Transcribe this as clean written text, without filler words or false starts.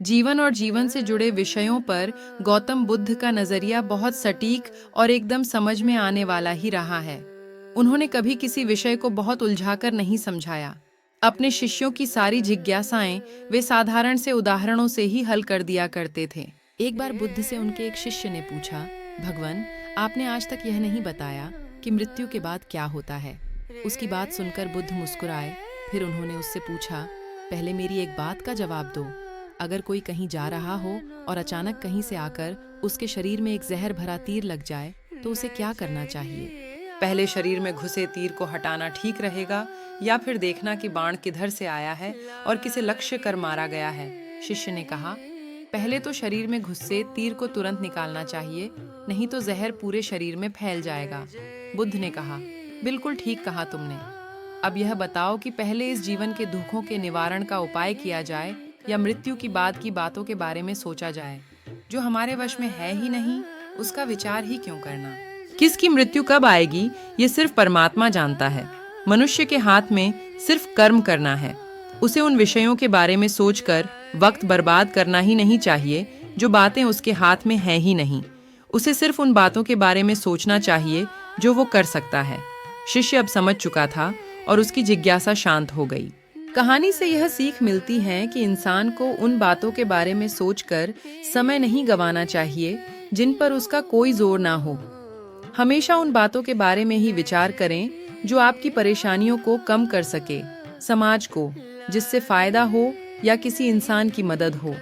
जीवन और जीवन से जुड़े विषयों पर गौतम बुद्ध का नजरिया बहुत सटीक और एकदम समझ में आने वाला ही रहा है। उन्होंने कभी किसी विषय को बहुत उलझाकर नहीं समझाया। अपने शिष्यों की सारी जिज्ञासाएं वे साधारण से उदाहरणों से ही हल कर दिया करते थे। एक बार बुद्ध से उनके एक शिष्य ने पूछा, भगवान, आपने आज तक यह नहीं बताया कि मृत्यु के बाद क्या होता है। उसकी बात सुनकर बुद्ध मुस्कुराए। फिर उन्होंने उससे पूछा, पहले मेरी एक बात का जवाब दो। अगर कोई कहीं जा रहा हो और अचानक कहीं से आकर उसके शरीर में एक जहर भरा तीर लग जाए तो उसे क्या करना चाहिए? पहले शरीर में घुसे तीर को हटाना ठीक रहेगा या फिर देखना कि बाण किधर से आया है और किसे लक्ष्य कर मारा गया है? शिष्य ने कहा, पहले तो शरीर में घुसे तीर को तुरंत निकालना चाहिए, नहीं तो जहर पूरे शरीर में फैल जाएगा। बुद्ध ने कहा, बिल्कुल ठीक कहा तुमने। अब यह बताओ कि पहले इस जीवन के दुखों के निवारण का उपाय किया जाए या मृत्यु की बाद की बातों के बारे में सोचा जाए? जो हमारे वश में है ही नहीं, उसका विचार ही क्यों करना? किसकी मृत्यु कब आएगी ये सिर्फ परमात्मा जानता है। मनुष्य के हाथ में सिर्फ कर्म करना है। उसे उन विषयों के बारे में सोचकर वक्त बर्बाद करना ही नहीं चाहिए जो बातें उसके हाथ में हैं ही नहीं। उसे सिर्फ उन बातों के बारे में सोचना चाहिए जो वो कर सकता है। शिष्य अब समझ चुका था और उसकी जिज्ञासा शांत हो गई। कहानी से यह सीख मिलती है कि इंसान को उन बातों के बारे में सोचकर समय नहीं गंवाना चाहिए जिन पर उसका कोई जोर ना हो। हमेशा उन बातों के बारे में ही विचार करें जो आपकी परेशानियों को कम कर सके, समाज को जिससे फायदा हो या किसी इंसान की मदद हो।